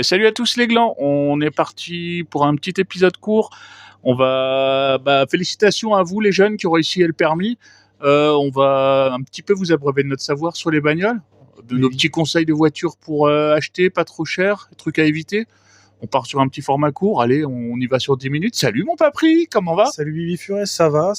Salut à tous les glands, on est parti pour un petit épisode court. On va, félicitations à vous les jeunes qui ont réussi le permis. On va un petit peu vous abreuver de notre savoir sur les bagnoles, de nos petits conseils de voiture pour acheter, pas trop cher, trucs à éviter. On part sur un petit format court, allez, on y va sur 10 minutes. Salut mon papri, comment va ? Salut Bibi Furet, ça va.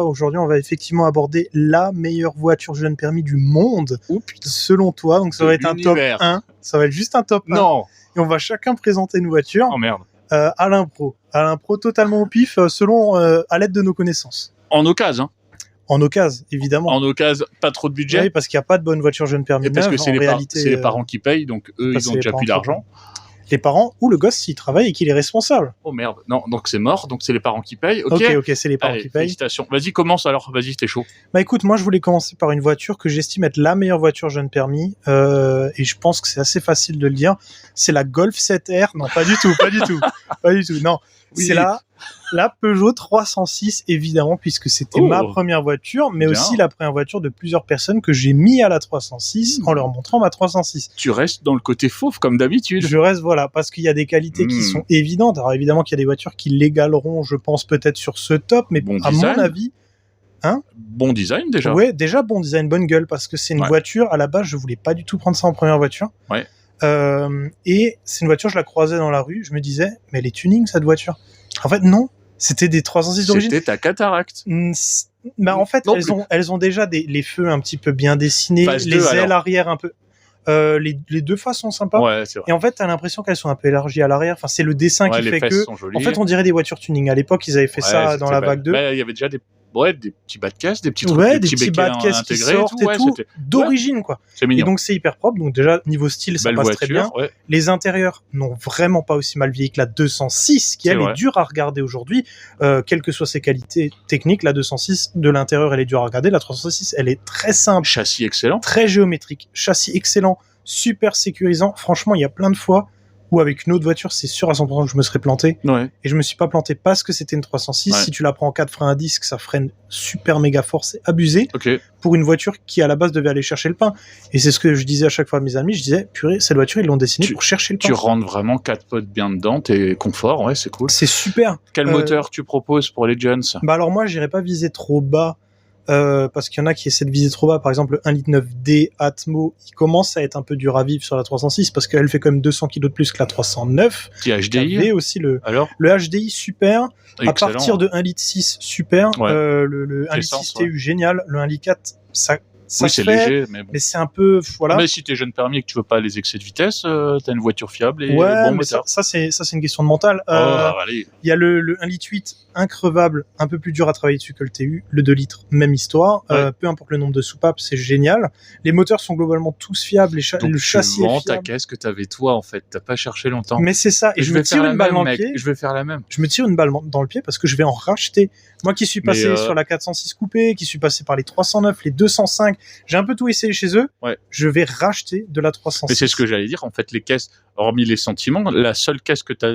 Aujourd'hui, on va effectivement aborder la meilleure voiture jeune permis du monde, selon toi. Donc ça va être un top 1, ça va être juste un top 1. Non. Et on va chacun présenter une voiture. Oh merde. À l'impro totalement au pif, selon à l'aide de nos connaissances. En occasion, hein. En occasion, évidemment. En occasion, pas trop de budget. Oui, parce qu'il n'y a pas de bonne voiture jeune permis. Et parce que c'est les parents qui payent, donc eux, ils ont déjà plus d'argent. Les parents ou le gosse s'il travaille et qu'il est responsable. Oh merde, non, donc c'est mort, donc c'est les parents qui payent. Ok, c'est les parents qui payent. Félicitations. Vas-y, commence alors, vas-y, t'es chaud. Bah écoute, moi je voulais commencer par une voiture que j'estime être la meilleure voiture jeune permis, et je pense que c'est assez facile de le dire. C'est la Golf 7R. Non, pas du tout. Non, oui. C'est la Peugeot 306, évidemment, puisque c'était ma première voiture, mais aussi la première voiture de plusieurs personnes que j'ai mis à la 306 en leur montrant ma 306. Tu restes dans le côté fauve, comme d'habitude. Je reste, parce qu'il y a des qualités qui sont évidentes. Alors évidemment qu'il y a des voitures qui l'égaleront, je pense, peut-être sur ce top, mais à mon avis... Bon design, déjà. Ouais, déjà bon design, bonne gueule, parce que c'est une voiture, à la base, je voulais pas du tout prendre ça en première voiture. Ouais. Et c'est une voiture, je la croisais dans la rue, je me disais, mais elle est tuning, cette voiture. En fait, non. C'était des 306 d'origine. C'était ta cataracte. En fait, elles ont déjà les feux un petit peu bien dessinés, ailes arrière un peu. Les deux faces sont sympas. Ouais, c'est vrai. Et en fait, t'as l'impression qu'elles sont un peu élargies à l'arrière. Enfin, c'est le dessin qui fait que. En fait, on dirait des voitures tuning. À l'époque, ils avaient fait ça dans la vague 2. Il y avait déjà des petits bas de caisse, des petits trucs, des petits bas de caisse qui sortent et tout, d'origine, quoi. C'est mignon. Et donc c'est hyper propre. Donc déjà niveau style, ça passe très bien. Ouais. Les intérieurs n'ont vraiment pas aussi mal vieilli que la 206, qui elle est dure à regarder aujourd'hui, quelles que soient ses qualités techniques. La 206 de l'intérieur, elle est dure à regarder. La 306, elle est très simple. Châssis excellent. Très géométrique. Châssis excellent, super sécurisant. Franchement, il y a plein de fois où avec une autre voiture, c'est sûr à 100% que je me serais planté. Ouais. Et je me suis pas planté parce que c'était une 306. Si tu la prends en 4 freins à disque, ça freine super méga fort, c'est abusé. Pour une voiture qui à la base devait aller chercher le pain. Et c'est ce que je disais à chaque fois à mes amis, je disais, purée, cette voiture, ils l'ont dessinée pour chercher le pain. Tu rentres vraiment 4 potes bien dedans, t'es confort, ouais, c'est cool. C'est super. Quel moteur tu proposes pour les jeunes ? Alors moi, j'irais pas viser trop bas. Parce qu'il y en a qui essaient de viser trop bas. Par exemple, le 1.9 D Atmo, il commence à être un peu dur à vivre sur la 306 parce qu'elle fait quand même 200 kg de plus que la 309. Qui HDI aussi le HDI super. Excellent. À partir de 1.6 litre super. Le 1.6 litre TU génial. Le 1.4 litre ça c'est fait, léger, mais c'est un peu Mais si t'es jeune permis et que tu veux pas les excès de vitesse, t'as une voiture fiable et bon moteur. Ça c'est une question de mental. Il y a le 1.8 litre increvable, un peu plus dur à travailler dessus que le TU, le 2 litres, même histoire. Peu importe le nombre de soupapes, c'est génial. Les moteurs sont globalement tous fiables, le châssis est fiable. Ta caisse que t'avais toi en fait, t'as pas cherché longtemps. Mais c'est ça, et je me tire une balle dans le pied. Je vais faire la même. Je me tire une balle dans le pied parce que je vais en racheter. Moi qui suis passé sur la 406 coupée, qui suis passé par les 309, les 205, j'ai un peu tout essayé chez eux, je vais racheter de la 306. Mais c'est ce que j'allais dire, en fait, les caisses, hormis les sentiments, la seule caisse que t'as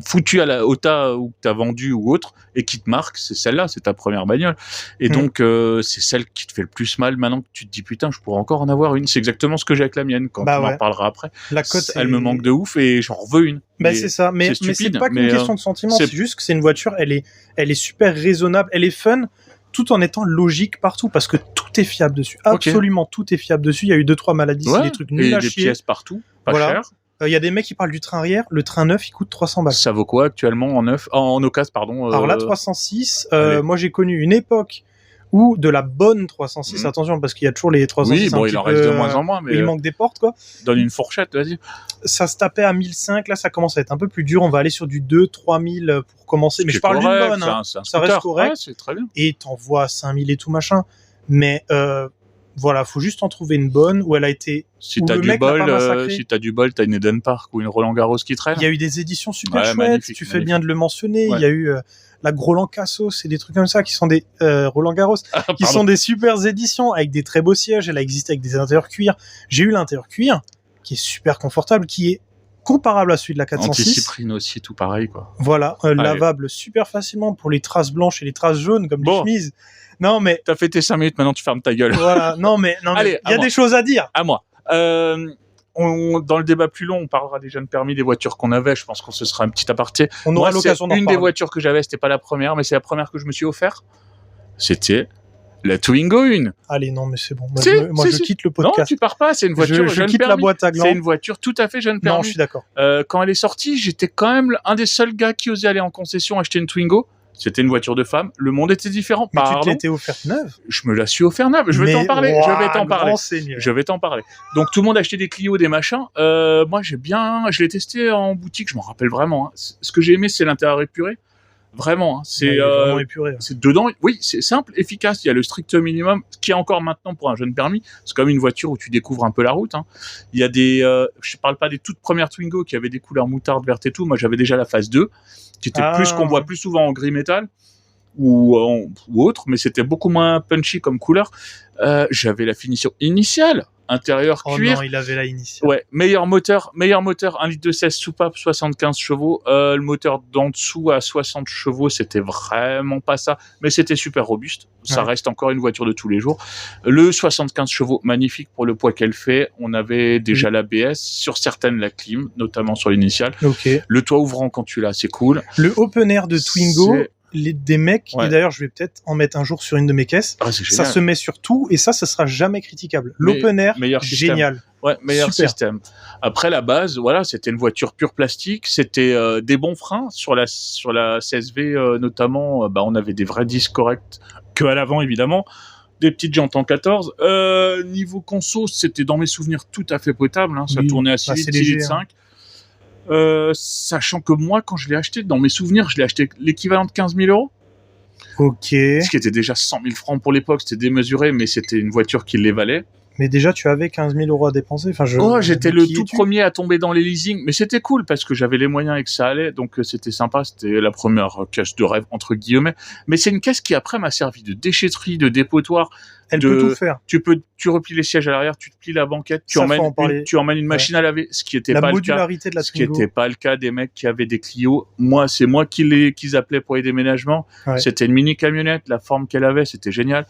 foutue au tas ou que t'as vendue ou autre, et qui te marque, c'est celle-là, c'est ta première bagnole. Et donc, c'est celle qui te fait le plus mal maintenant que tu te dis, putain, je pourrais encore en avoir une. C'est exactement ce que j'ai avec la mienne, quand on en parlera après. La cote, elle me manque de ouf et j'en veux une. C'est ça, mais c'est pas qu'une question de sentiment, c'est juste que c'est une voiture, elle est super raisonnable, elle est fun, tout en étant logique partout, parce que tout est fiable dessus. Absolument tout est fiable dessus. Il y a eu 2-3 maladies, c'est des trucs nuls à chier. Et des pièces partout, pas cher. Il y a des mecs qui parlent du train arrière. Le train neuf, il coûte 300 balles. Ça vaut quoi actuellement en occasion, pardon Alors la 306, moi j'ai connu une époque où de la bonne 306, attention, parce qu'il y a toujours les 306 il en reste de moins en moins, mais il manque des portes, quoi. Donne une fourchette, vas-y. Ça se tapait à 1005, là ça commence à être un peu plus dur, on va aller sur du 2-3000 pour commencer, mais je parle d'une bonne, ça reste correct, c'est très bien. Et t'envoies 5000 et tout machin, mais voilà, faut juste en trouver une bonne où elle a été. Si t'as du bol, t'as une Eden Park ou une Roland Garros qui traîne. Il y a eu des éditions super chouettes. Tu fais bien de le mentionner. Il y a eu la Groland Cassos et des trucs comme ça qui sont des Roland Garros, qui sont des super éditions avec des très beaux sièges. Elle a existé avec des intérieurs cuir. J'ai eu l'intérieur cuir qui est super confortable, qui est comparable à celui de la 406. Anti-cyprine aussi, tout pareil, quoi. Voilà, lavable super facilement pour les traces blanches et les traces jaunes comme les chemises. Non, mais. T'as fait tes 5 minutes, maintenant tu fermes ta gueule. Voilà, non, mais il y a des choses à dire. À moi. dans le débat plus long, on parlera des jeunes permis, des voitures qu'on avait. Je pense qu'on se sera un petit aparté. On aura l'occasion d'en Une parler. des voitures que j'avais, c'était pas la première, mais c'est la première que je me suis offert. C'était la Twingo 1. Allez, non, mais c'est bon. Moi, Si, je quitte le podcast. Non, tu pars pas. C'est une voiture je jeune quitte permis. la boîte à gland. C'est une voiture tout à fait jeune permis. Non, je suis d'accord. Quand elle est sortie, j'étais quand même un des seuls gars qui osait aller en concession acheter une Twingo. C'était une voiture de femme. Le monde était différent. Mais tu te l'étais offerte neuve? Je me la suis offert neuve. Je vais t'en parler. Wow, Je vais t'en parler. Donc tout le monde achetait des Clio, des machins. Moi, je l'ai testé en boutique. Je m'en rappelle vraiment. Hein. Ce que j'ai aimé, c'est l'intérieur épuré. Vraiment. Hein. C'est vraiment épuré. Ouais. C'est dedans. Oui, c'est simple, efficace. Il y a le strict minimum, ce qui est encore maintenant pour un jeune permis. C'est comme une voiture où tu découvres un peu la route. Hein. Il y a des. Je parle pas des toutes premières Twingo qui avaient des couleurs moutarde, verte et tout. Moi, j'avais déjà la phase 2. Qui était qu'on voit plus souvent en gris métal ou autre, mais c'était beaucoup moins punchy comme couleur. J'avais la finition initiale, intérieur cuir. Oh non, il avait la initiale. Ouais, meilleur moteur, 1 litre de 16 soupape, 75 chevaux. Le moteur d'en dessous à 60 chevaux, c'était vraiment pas ça, mais c'était super robuste. Ça reste encore une voiture de tous les jours. Le 75 chevaux, magnifique pour le poids qu'elle fait. On avait déjà l'ABS, sur certaines la clim, notamment sur l'initiale. Okay. Le toit ouvrant quand tu l'as, c'est cool. Le open air de Twingo, des mecs, et d'ailleurs je vais peut-être en mettre un jour sur une de mes caisses, ça se met sur tout et ça sera jamais critiquable. L'open air, génial. Ouais, meilleur système. Après la base, voilà, c'était une voiture pure plastique, c'était des bons freins sur la CSV notamment. On avait des vrais disques corrects que à l'avant évidemment, des petites jantes en 14. Niveau conso, c'était dans mes souvenirs tout à fait potable. Hein, ça tournait à 6 litres 5. Sachant que moi, quand je l'ai acheté, dans mes souvenirs, je l'ai acheté l'équivalent de 15 000 euros. Ok. Ce qui était déjà 100 000 francs pour l'époque, c'était démesuré, mais c'était une voiture qui les valait. Mais déjà, tu avais 15 000 euros à dépenser. Enfin, j'étais le tout premier à tomber dans les leasings, mais c'était cool parce que j'avais les moyens et que ça allait, donc c'était sympa. C'était la première caisse de rêve entre guillemets. Mais c'est une caisse qui après m'a servi de déchetterie, de dépotoir. Elle peut tout faire. Tu replies les sièges à l'arrière, tu te plies la banquette, tu emmènes une machine à laver, ce qui était pas le cas. Ce qui était pas le cas des mecs qui avaient des Clio. Moi, c'est moi qu'ils appelaient pour les déménagements. Ouais. C'était une mini camionnette, la forme qu'elle avait, c'était génial.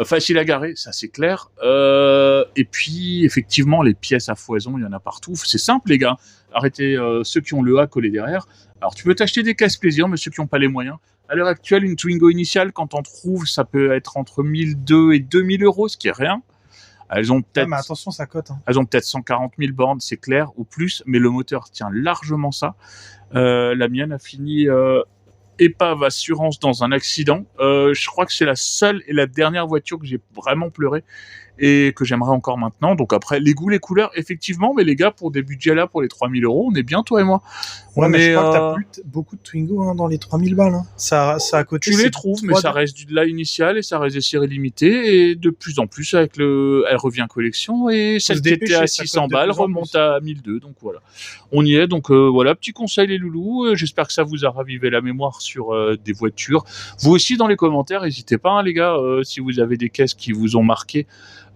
Facile à garer, ça c'est clair. Et puis effectivement, les pièces à foison, il y en a partout. C'est simple, les gars. Arrêtez ceux qui ont le A collé derrière. Alors tu peux t'acheter des caisses plaisir, mais ceux qui n'ont pas les moyens. À l'heure actuelle, une Twingo initiale, quand on trouve, ça peut être entre 1002 et 2000 euros, ce qui est rien. Elles ont peut-être. Mais attention, ça cote. Hein. Elles ont peut-être 140 000 bornes, c'est clair, ou plus, mais le moteur tient largement ça. La mienne a fini. Épave assurance dans un accident. Je crois que c'est la seule et la dernière voiture que j'ai vraiment pleuré et que j'aimerais encore maintenant. Donc après, les goûts, les couleurs, effectivement, mais les gars, pour des budgets là, pour les 3 000 euros, on est bien, toi et moi. Ouais, mais je crois que t'as plus beaucoup de Twingo hein, dans les 3 000 balles. Hein. Ça a coté. Tu les trouves, mais ça reste de la initiale et ça reste des séries limitées et de plus en plus avec elle revient collection et celle qui était à 600 balles remonte à 1002. Donc voilà, on y est. Donc voilà, petit conseil les loulous. J'espère que ça vous a ravivé la mémoire sur des voitures. Vous aussi dans les commentaires, n'hésitez pas hein, les gars, si vous avez des caisses qui vous ont marqué.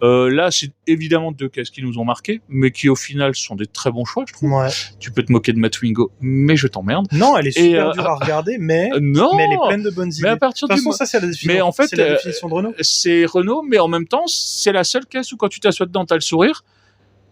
Là, c'est évidemment 2 caisses qui nous ont marqué, mais qui au final sont des très bons choix, je trouve. Ouais. Tu peux te moquer de ma Twingo, mais je t'emmerde. Non, elle est super dure à regarder, mais elle est pleine de bonnes idées. Mais à partir de toute façon, ça c'est la définition. Mais en fait, c'est la définition de Renault. C'est Renault, mais en même temps, c'est la seule caisse où quand tu t'assois dedans, t'as le sourire.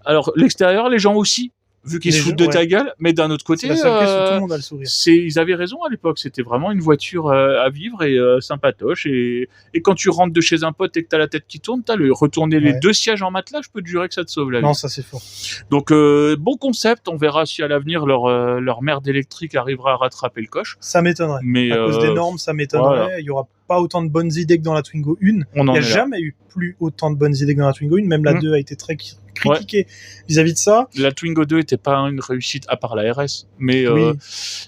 Alors l'extérieur, les gens aussi. Vu qu'ils se foutent de ta gueule, mais d'un autre côté, c'est la seule caisse où tout le monde a le sourire. Ils avaient raison à l'époque, c'était vraiment une voiture à vivre et sympatoche. Et quand tu rentres de chez un pote et que t'as la tête qui tourne, t'as le retourner les 2 sièges en matelas, je peux te jurer que ça te sauve la vie. Non, ça c'est fort. Donc bon concept, on verra si à l'avenir leur merde électrique arrivera à rattraper le coche. Ça m'étonnerait. Mais à cause des normes, ça m'étonnerait. Voilà. Il y aura pas autant de bonnes idées que dans la Twingo 1. Il n'y a jamais eu plus autant de bonnes idées que dans la Twingo 1. Même la 2 a été très critiquée vis-à-vis de ça. La Twingo 2 était pas une réussite à part la RS, mais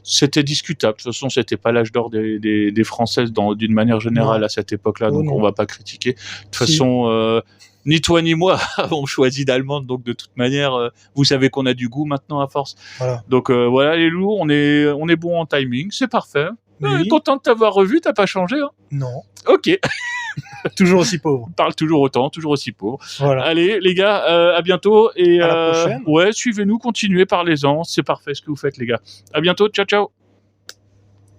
c'était discutable. De toute façon, c'était pas l'âge d'or des Françaises d'une manière générale à cette époque-là, donc on va pas critiquer. De toute façon, ni toi ni moi avons choisi d'allemande, donc de toute manière, vous savez qu'on a du goût maintenant à force. Voilà. Donc voilà les loups, on est bon en timing, c'est parfait. Content de t'avoir revu, t'as pas changé hein? Non. Ok. Toujours aussi pauvre. Parle toujours autant, toujours aussi pauvre. Voilà. Allez, les gars, à bientôt. Et à la prochaine. Ouais, suivez-nous, continuez, parlez-en. C'est parfait ce que vous faites, les gars. À bientôt, ciao, ciao.